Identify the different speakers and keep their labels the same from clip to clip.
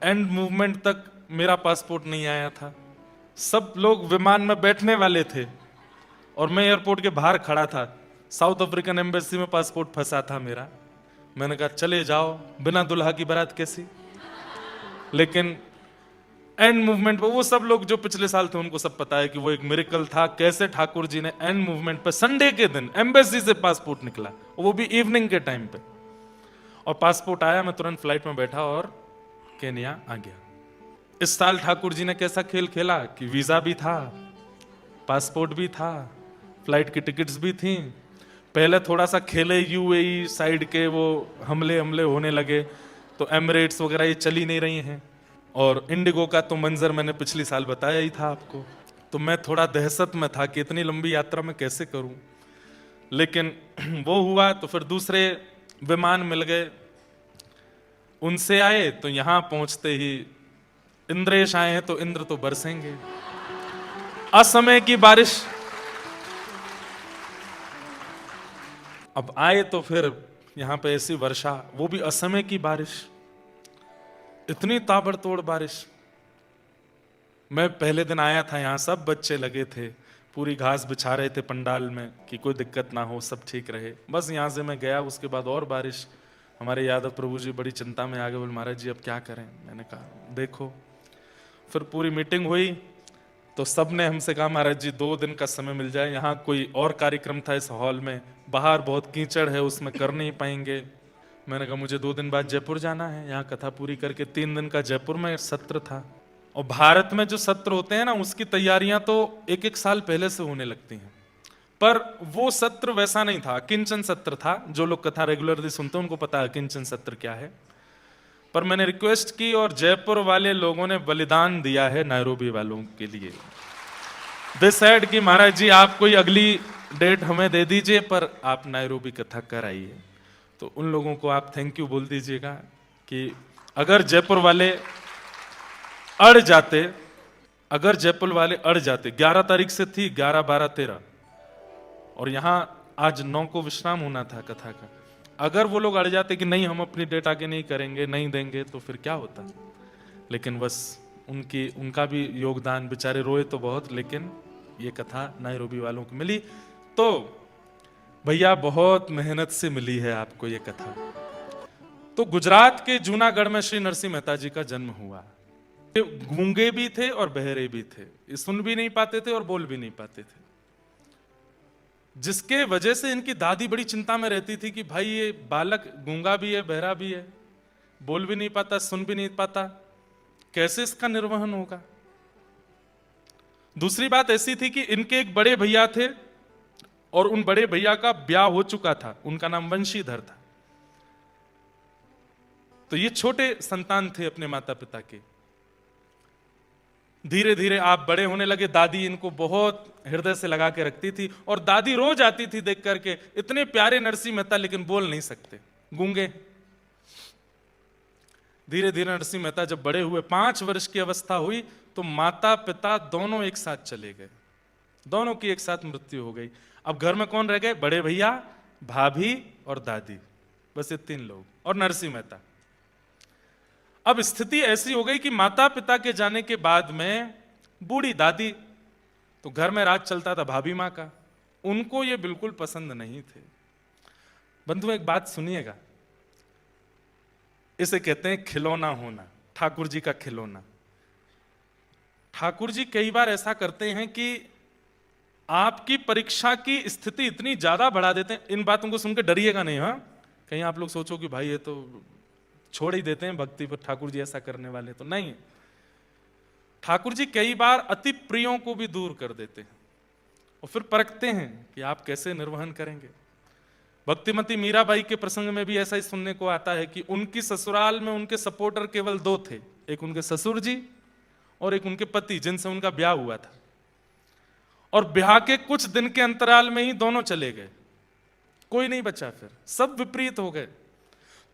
Speaker 1: And movement तक मेरा passport नहीं आया था। सब लोग विमान में बैठने वाले थे और मैं एयरपोर्ट के बाहर खड़ा था। साउथ अफ्रीकन एम्बेसी में पासपोर्ट फंसा था मेरा। मैंने कहा चले जाओ, बिना दुल्हा की बारात कैसी। लेकिन एंड मूवमेंट पे वो सब लोग जो पिछले साल थे उनको सब पता है कि वो एक मिरेकल था, कैसे ठाकुर जी ने एंड मूवमेंट पे संडे के दिन एम्बेसी से पासपोर्ट निकला, वो भी इवनिंग के टाइम पे। और पासपोर्ट आया, मैं तुरंत फ्लाइट में बैठा और केन्या आ गया। इस साल ठाकुर जी ने कैसा खेल खेला कि वीजा भी था, पासपोर्ट भी था, फ्लाइट की टिकट्स भी थी। पहले थोड़ा सा खेले यूएई साइड के वो हमले होने लगे, तो एमिरेट्स वगैरह ये चली नहीं रही हैं। और इंडिगो का तो मंजर मैंने पिछली साल बताया ही था आपको। तो मैं थोड़ा दहशत में था कि इतनी लंबी यात्रा में कैसे करूं। लेकिन वो हुआ तो फिर दूसरे विमान मिल गए, उनसे आए तो यहां पहुंचते ही इंद्रेश आए हैं तो इंद्र तो बरसेंगे। असमय की बारिश। अब आए तो फिर यहां पे ऐसी वर्षा, वो भी असमय की बारिश, इतनी ताबड़तोड़ बारिश। मैं पहले दिन आया था, यहां सब बच्चे लगे थे, पूरी घास बिछा रहे थे पंडाल में कि कोई दिक्कत ना हो, सब ठीक रहे। बस यहां से मैं गया, उसके बाद और बारिश। हमारे यादव प्रभु जी बड़ी चिंता में आ गए, बोले महाराज जी अब क्या करें। मैंने कहा देखो। फिर पूरी मीटिंग हुई तो सब ने हमसे कहा महाराज जी 2 दिन का समय मिल जाए, यहाँ कोई और कार्यक्रम था इस हॉल में, बाहर बहुत कीचड़ है, उसमें कर नहीं पाएंगे। मैंने कहा मुझे 2 दिन बाद जयपुर जाना है, यहाँ कथा पूरी करके 3 दिन का जयपुर में सत्र था। और भारत में जो सत्र होते हैं ना, उसकी तैयारियां तो 1-1 साल पहले से होने लगती हैं। पर वो सत्र वैसा नहीं था, किंचन सत्र था। जो लोग कथा रेगुलरली सुनते हैं उनको पता है किंचन सत्र क्या है। पर मैंने रिक्वेस्ट की और जयपुर वाले लोगों ने बलिदान दिया है नायरोबी वालों के लिए। दे सेड कि महाराज जी आप कोई अगली डेट हमें दे दीजिए, पर आप नायरोबी कथा कराइए। तो उन लोगों को आप थैंक यू बोल दीजिएगा कि अगर जयपुर वाले अड़ जाते, 11 तारीख से थी, 11, 12, 13, और यहां आज 9 को विश्राम होना था कथा का। अगर वो लोग अड़ जाते कि नहीं हम अपनी डेट आगे नहीं करेंगे, नहीं देंगे, तो फिर क्या होता। लेकिन बस उनका भी योगदान, बेचारे रोए तो बहुत, लेकिन ये कथा नायरोबी वालों को मिली। तो भैया बहुत मेहनत से मिली है आपको ये कथा। तो गुजरात के जूनागढ़ में श्री नरसिंह मेहता जी का जन्म हुआ। गूंगे भी थे और बहरे भी थे, ये सुन भी नहीं पाते थे और बोल भी नहीं पाते थे, जिसके वजह से इनकी दादी बड़ी चिंता में रहती थी कि भाई ये बालक गूंगा भी है, बहरा भी है, बोल भी नहीं पाता, सुन भी नहीं पाता, कैसे इसका निर्वहन होगा। दूसरी बात ऐसी थी कि इनके एक बड़े भैया थे और उन बड़े भैया का ब्याह हो चुका था, उनका नाम वंशीधर था। तो ये छोटे संतान थे अपने माता पिता के। धीरे धीरे आप बड़े होने लगे। दादी इनको बहुत हृदय से लगा के रखती थी और दादी रो जाती थी देख करके, इतने प्यारे नरसिंह मेहता लेकिन बोल नहीं सकते, गूंगे। धीरे धीरे नरसिंह मेहता जब बड़े हुए, 5 वर्ष की अवस्था हुई, तो माता पिता दोनों एक साथ चले गए, दोनों की एक साथ मृत्यु हो गई। अब घर में कौन रह गए? बड़े भैया, भाभी और दादी, बस ये 3 लोग, और नरसिंह मेहता। अब स्थिति ऐसी हो गई कि माता पिता के जाने के बाद में बूढ़ी दादी, तो घर में राज चलता था भाभी माँ का, उनको ये बिल्कुल पसंद नहीं थे। बंधु एक बात सुनिएगा, इसे कहते हैं खिलौना होना, ठाकुर जी का खिलौना। ठाकुर जी कई बार ऐसा करते हैं कि आपकी परीक्षा की स्थिति इतनी ज्यादा बढ़ा देते हैं। इन बातों को सुनकर डरिएगा नहीं, हाँ, कहीं आप लोग सोचो कि भाई ये तो छोड़ ही देते हैं भक्ति पर, ठाकुर जी ऐसा करने वाले तो नहीं। ठाकुर जी कई बार अति प्रियों को भी दूर कर देते हैं और फिर परखते हैं कि आप कैसे निर्वहन करेंगे। भक्तिमती मीराबाई के प्रसंग में भी ऐसा ही सुनने को आता है कि उनकी ससुराल में उनके सपोर्टर केवल 2 थे, एक उनके ससुर जी और एक उनके पति, जिनसे उनका ब्याह हुआ था। और ब्याह के कुछ दिन के अंतराल में ही दोनों चले गए, कोई नहीं बचा, फिर सब विपरीत हो गए।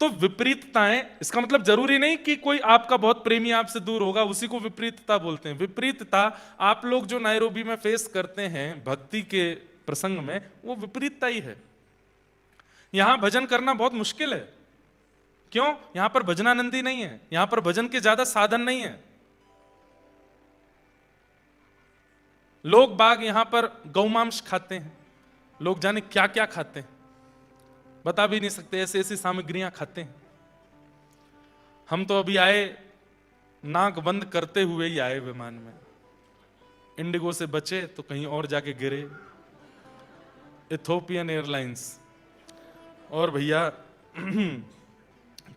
Speaker 1: तो विपरीतताएं, इसका मतलब जरूरी नहीं कि कोई आपका बहुत प्रेमी आपसे दूर होगा उसी को विपरीतता बोलते हैं। विपरीतता आप लोग जो नायरोबी में फेस करते हैं भक्ति के प्रसंग में, वो विपरीतता ही है। यहां भजन करना बहुत मुश्किल है, क्यों? यहां पर भजनानंदी नहीं है, यहां पर भजन के ज्यादा साधन नहीं है। लोग बाग यहां पर गौमांस खाते हैं, लोग जाने क्या क्या खाते हैं, बता भी नहीं सकते, ऐसी ऐसी सामग्रियां खाते हैं। हम तो अभी आए, नाक बंद करते हुए ही आए विमान में, इंडिगो से बचे तो कहीं और जाके गिरे, इथोपियन एयरलाइंस। और भैया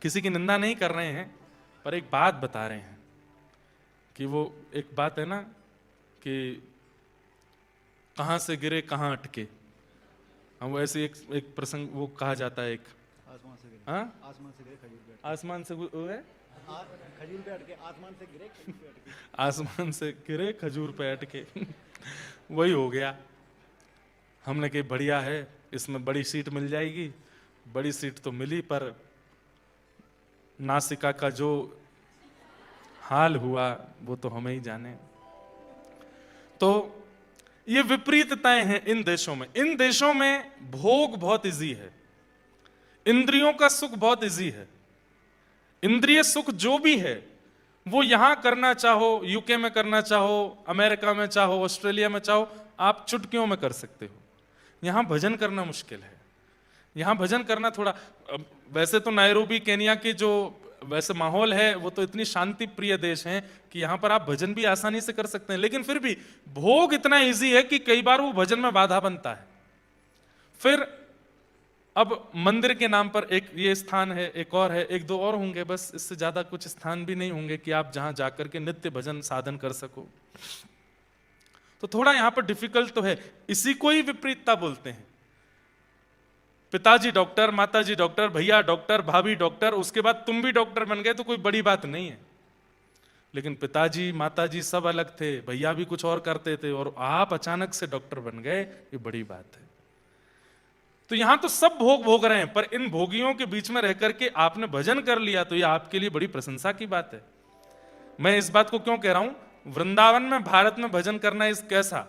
Speaker 1: किसी की निंदा नहीं कर रहे हैं, पर एक बात बता रहे हैं कि वो एक बात है ना कि कहां से गिरे कहां अटके। हम वैसे एक प्रसंग वो कहा जाता है, एक
Speaker 2: आसमान से गिरे,
Speaker 1: हाँ
Speaker 2: आसमान से गिरे खजूर पे
Speaker 1: आसमान से हुए,
Speaker 2: खजूर पे अटके, आसमान से गिरे खजूर पे अटके।
Speaker 1: आसमान से गिरे खजूर पे अटके वही हो गया। हमने कही बढ़िया है, इसमें बड़ी सीट मिल जाएगी। बड़ी सीट तो मिली, पर नासिका का जो हाल हुआ वो तो हमें ही जाने। तो ये विपरीतताएं हैं इन देशों में। इन देशों में भोग बहुत इजी है, इंद्रियों का सुख बहुत इजी है। इंद्रिय सुख जो भी है वो यहां करना चाहो, यूके में करना चाहो, अमेरिका में चाहो, ऑस्ट्रेलिया में चाहो, आप चुटकियों में कर सकते हो। यहां भजन करना मुश्किल है। यहां भजन करना थोड़ा, वैसे तो नायरोबी केनिया की जो वैसे माहौल है वो तो इतनी शांति प्रिय देश है कि यहां पर आप भजन भी आसानी से कर सकते हैं, लेकिन फिर भी भोग इतना इजी है कि कई बार वो भजन में बाधा बनता है। फिर अब मंदिर के नाम पर एक ये स्थान है, एक और है, एक दो और होंगे, बस इससे ज्यादा कुछ स्थान भी नहीं होंगे कि आप जहां जाकर के नित्य भजन साधन कर सको। तो थोड़ा यहां पर डिफिकल्ट तो है। इसी को ही विपरीतता बोलते हैं। पिताजी डॉक्टर, माताजी डॉक्टर, भैया डॉक्टर, भाभी डॉक्टर, उसके बाद तुम भी डॉक्टर बन गए तो कोई बड़ी बात नहीं है। लेकिन पिताजी माताजी सब अलग थे, भैया भी कुछ और करते थे, और आप अचानक से डॉक्टर बन गए, ये बड़ी बात है। तो यहां तो सब भोग भोग रहे हैं, पर इन भोगियों के बीच में रह करके आपने भजन कर लिया तो ये आपके लिए बड़ी प्रशंसा की बात है। मैं इस बात को क्यों कह रहा हूं, वृंदावन में भारत में भजन करना इस कैसा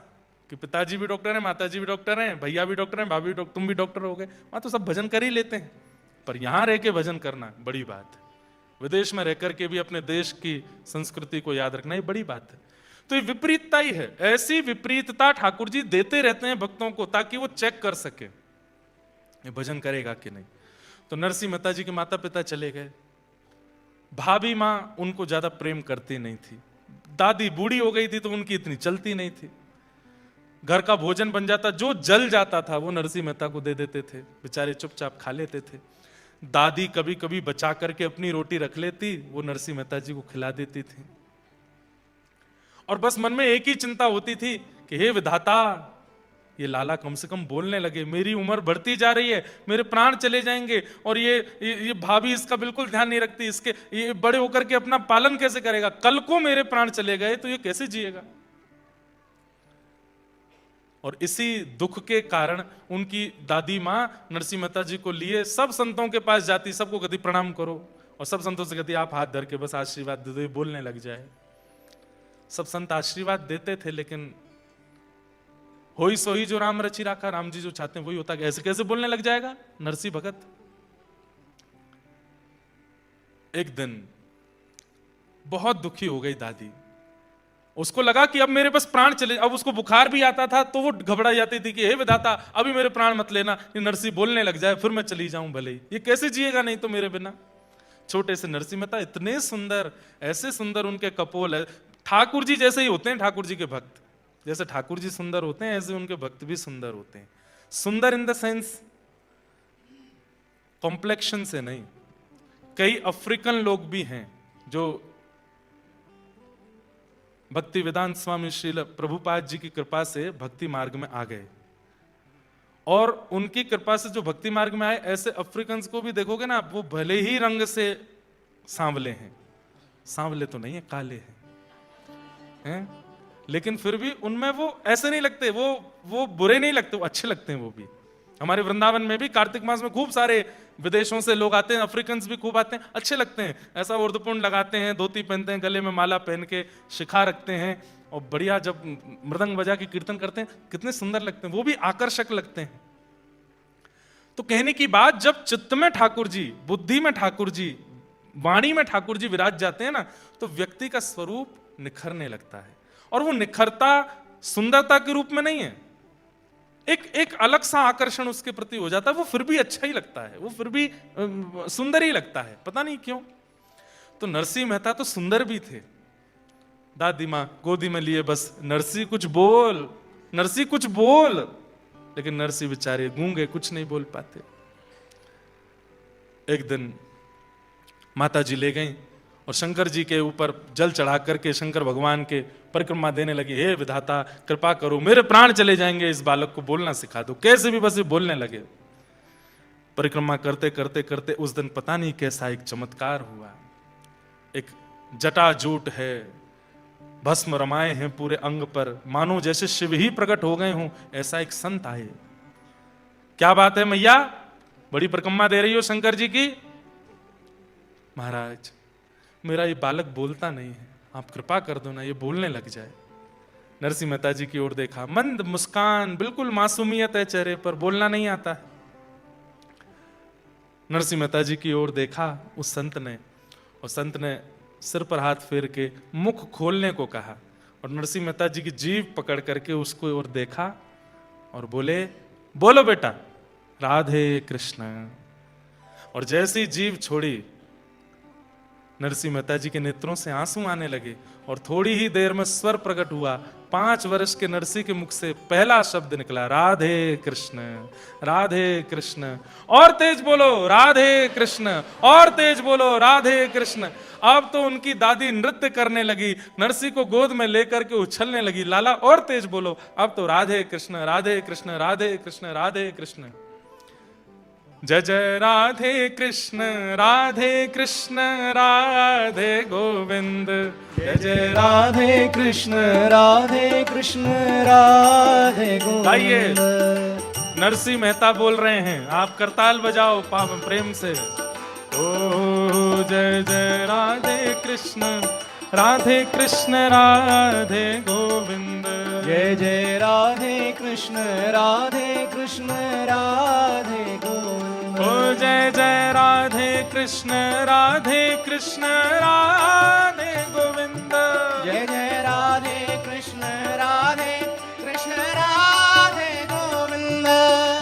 Speaker 1: कि पिताजी भी डॉक्टर हैं, माताजी भी डॉक्टर हैं, भैया भी डॉक्टर हैं, भाभी भी डॉक्टर, तुम भी डॉक्टर हो गए, वहां तो सब भजन कर ही लेते हैं। पर यहां रह के भजन करना बड़ी बात है। विदेश में रह करके भी अपने देश की संस्कृति को याद रखना ये बड़ी बात है। तो ये विपरीतता ही है। ऐसी विपरीतता ठाकुर जी देते रहते हैं भक्तों को ताकि वो चेक कर सके ये भजन करेगा कि नहीं। तो नरसिंह मेहता जी के माता पिता चले गए, भाभी मां उनको ज्यादा प्रेम करती नहीं थी, दादी बूढ़ी हो गई थी तो उनकी इतनी चलती नहीं थी। घर का भोजन बन जाता, जो जल जाता था वो नरसिंह मेहता को दे देते थे, बेचारे चुपचाप खा लेते थे। दादी कभी कभी बचा करके अपनी रोटी रख लेती, वो नरसिंह मेहता जी को खिला देती थी। और बस मन में एक ही चिंता होती थी कि हे विधाता, ये लाला कम से कम बोलने लगे, मेरी उम्र बढ़ती जा रही है, मेरे प्राण चले जाएंगे, और ये भाभी इसका बिल्कुल ध्यान नहीं रखती, इसके ये बड़े होकर के अपना पालन कैसे करेगा, कल को मेरे प्राण चले गए तो ये कैसे जिएगा। और इसी दुख के कारण उनकी दादी मां नरसिंह मेहता जी को लिए सब संतों के पास जाती, सबको कहती प्रणाम करो, और सब संतों से कहती आप हाथ धर के बस आशीर्वाद दे दो, बोलने लग जाए। सब संत आशीर्वाद देते थे, लेकिन होई सोई जो राम रचि राखा, राम जी जो चाहते हैं वही होता है। ऐसे कैसे बोलने लग जाएगा नरसिंह भगत। एक दिन बहुत दुखी हो गई दादी, उसको लगा कि अब मेरे बस प्राण चले। अब उसको बुखार भी आता था तो वो घबरा जाती थी कि हे विधाता अभी मेरे प्राण मत लेना, ये नरसिंह बोलने लग जाए फिर मैं चली जाऊं, भले ही ये कैसे जिएगा नहीं तो मेरे बिना। छोटे से नरसिंह मेहता इतने सुंदर, ऐसे सुंदर उनके कपोल है, ठाकुर जी जैसे ही होते हैं ठाकुर जी के भक्त, जैसे ठाकुर जी सुंदर होते हैं ऐसे उनके भक्त भी सुंदर होते हैं। सुंदर इन द सेंस कॉम्प्लेक्शन से नहीं। कई अफ्रीकन लोग भी हैं जो भक्ति वेदांत स्वामी श्रील प्रभुपाद जी की कृपा से भक्ति मार्ग में आ गए, और उनकी कृपा से जो भक्ति मार्ग में आए, ऐसे अफ्रीकन को भी देखोगे ना, वो भले ही रंग से सांवले हैं, सांवले तो नहीं है, काले हैं, लेकिन फिर भी उनमें वो ऐसे नहीं लगते, वो बुरे नहीं लगते, वो अच्छे लगते हैं। वो भी हमारे वृंदावन में भी कार्तिक मास में खूब सारे विदेशों से लोग आते हैं, अफ्रीकन भी खूब आते हैं, अच्छे लगते हैं। ऐसा उर्दपुंड लगाते हैं, धोती पहनते हैं, गले में माला पहन के शिखा रखते हैं, और बढ़िया जब मृदंग बजा के कीर्तन करते हैं कितने सुंदर लगते हैं, वो भी आकर्षक लगते हैं। तो कहने की बात, जब चित्त में ठाकुर जी, बुद्धि में ठाकुर जी, वाणी में ठाकुर जी विराज जाते हैं ना, तो व्यक्ति का स्वरूप निखरने लगता है। और वो निखरता सुंदरता के रूप में नहीं है, एक अलग सा आकर्षण उसके प्रति हो जाता है। वो फिर भी अच्छा ही लगता है, वो फिर भी सुंदर ही लगता है, पता नहीं क्यों। तो नरसिंह मेहता तो सुंदर भी थे। दादी माँ गोदी में लिए बस, नरसिंह कुछ बोल, नरसिंह कुछ बोल, लेकिन नरसिंह बेचारे गूंगे, कुछ नहीं बोल पाते। एक दिन माता जी ले गई और शंकर जी के ऊपर जल चढ़ा करके शंकर भगवान के परिक्रमा देने लगी। हे विधाता कृपा करो, मेरे प्राण चले जाएंगे, इस बालक को बोलना सिखा दो। कैसे भी बस ये बोलने लगे। परिक्रमा करते करते करते उस दिन पता नहीं कैसा एक चमत्कार हुआ। एक जटाजूट है, भस्म रमाए हैं पूरे अंग पर, मानो जैसे शिव ही प्रकट हो गए हों, ऐसा एक संत आए। क्या बात है मैया, बड़ी परिक्रमा दे रही हो शंकर जी की? महाराज मेरा ये बालक बोलता नहीं है, आप कृपा कर दो ना, ये बोलने लग जाए। नरसिंह मेहता जी की ओर देखा, मंद मुस्कान, बिल्कुल मासूमियत है चेहरे पर, बोलना नहीं आता है। नरसिंह मेहता जी की ओर देखा उस संत ने, और संत ने सिर पर हाथ फेर के मुख खोलने को कहा, और नरसिंह मेहता जी की जीभ पकड़ करके उसको ओर देखा और बोले, बोलो बेटा राधे कृष्ण। और जैसी जीभ छोड़ी, नरसिंह मेहता जी के नेत्रों से आंसू आने लगे, और थोड़ी ही देर में स्वर प्रकट हुआ। 5 वर्ष के नरसिंह के मुख से पहला शब्द निकला, राधे कृष्ण, राधे कृष्ण। और तेज बोलो राधे कृष्ण, और तेज बोलो राधे कृष्ण। अब तो उनकी दादी नृत्य करने लगी, नरसिंह को गोद में लेकर के उछलने लगी। लाला और तेज बोलो, अब तो राधे कृष्ण, राधे कृष्ण, राधे कृष्ण, राधे कृष्ण। जय जय राधे कृष्ण, राधे कृष्ण, राधे गोविंद। जय जय
Speaker 2: राधे कृष्ण, राधे कृष्ण, राधे
Speaker 1: गाइए,
Speaker 2: गोविंद।
Speaker 1: नरसिंह मेहता बोल रहे हैं, आप करताल बजाओ पाप प्रेम से। ओ जय जय राधे कृष्ण, राधे कृष्ण, राधे गोविंद।
Speaker 2: जय जय राधे कृष्ण, राधे कृष्ण, राधे गोविंद।
Speaker 1: ओ जय जय राधे कृष्ण, राधे कृष्ण, राधे गोविंद।
Speaker 2: जय जय राधे कृष्ण, राधे कृष्ण, राधे गोविंद।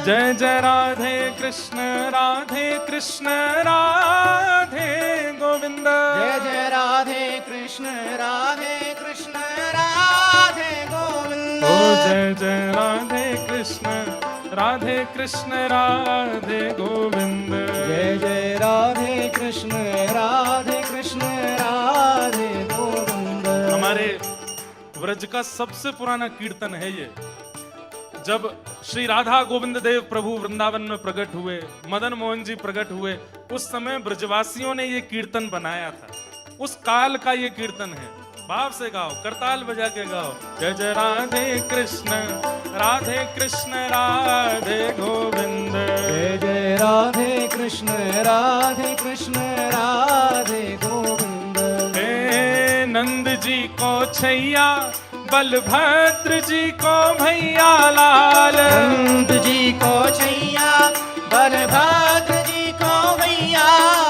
Speaker 1: जय जय राधे कृष्ण, राधे कृष्ण, राधे गोविंद।
Speaker 2: जय जय राधे कृष्ण, राधे कृष्ण, राधे गोविंद।
Speaker 1: ओ जय जय राधे कृष्ण, राधे कृष्ण, राधे गोविंद।
Speaker 2: जय जय राधे कृष्ण, राधे कृष्ण, राधे गोविंद।
Speaker 1: हमारे व्रज का सबसे पुराना कीर्तन है ये। जब श्री राधा गोविंद देव प्रभु वृंदावन में प्रकट हुए, मदन मोहन जी प्रकट हुए, उस समय ब्रजवासियों ने ये कीर्तन बनाया था। उस काल का ये कीर्तन है। भाव से गाओ, करताल बजा के गाओ। जय जय राधे कृष्ण, राधे कृष्ण, राधे गोविंद।
Speaker 2: जय जय राधे कृष्ण, राधे कृष्ण, राधे गोविंद।
Speaker 1: हे नंद जी को छैया, बलभद्र जी को भैया लाल।
Speaker 2: नंद जी को छैया, बलभद्र जी को भैया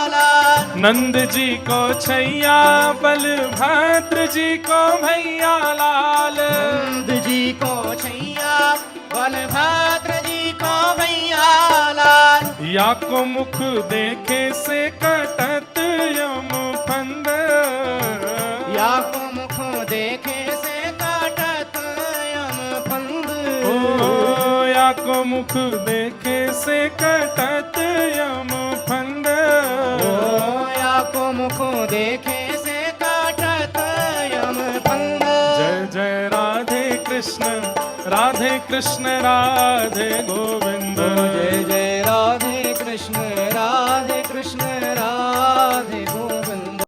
Speaker 2: लाल।
Speaker 1: नंद जी को छैया, बलभद्र जी को भैया लाल।
Speaker 2: नंद जी को छैया, बलभद्र जी को भैया लाल।
Speaker 1: या को मुख देखे से कटत यम फंद।
Speaker 2: या को मुख देखे से कटत यम फंद।
Speaker 1: ओ या को मुख देखे से कटत यम फंद।
Speaker 2: ओ या को मुख देखे से कटत यम फंद।
Speaker 1: जय जय राधे कृष्ण, राधे कृष्ण, राधे गोविंद।
Speaker 2: जय जय राधे कृष्ण,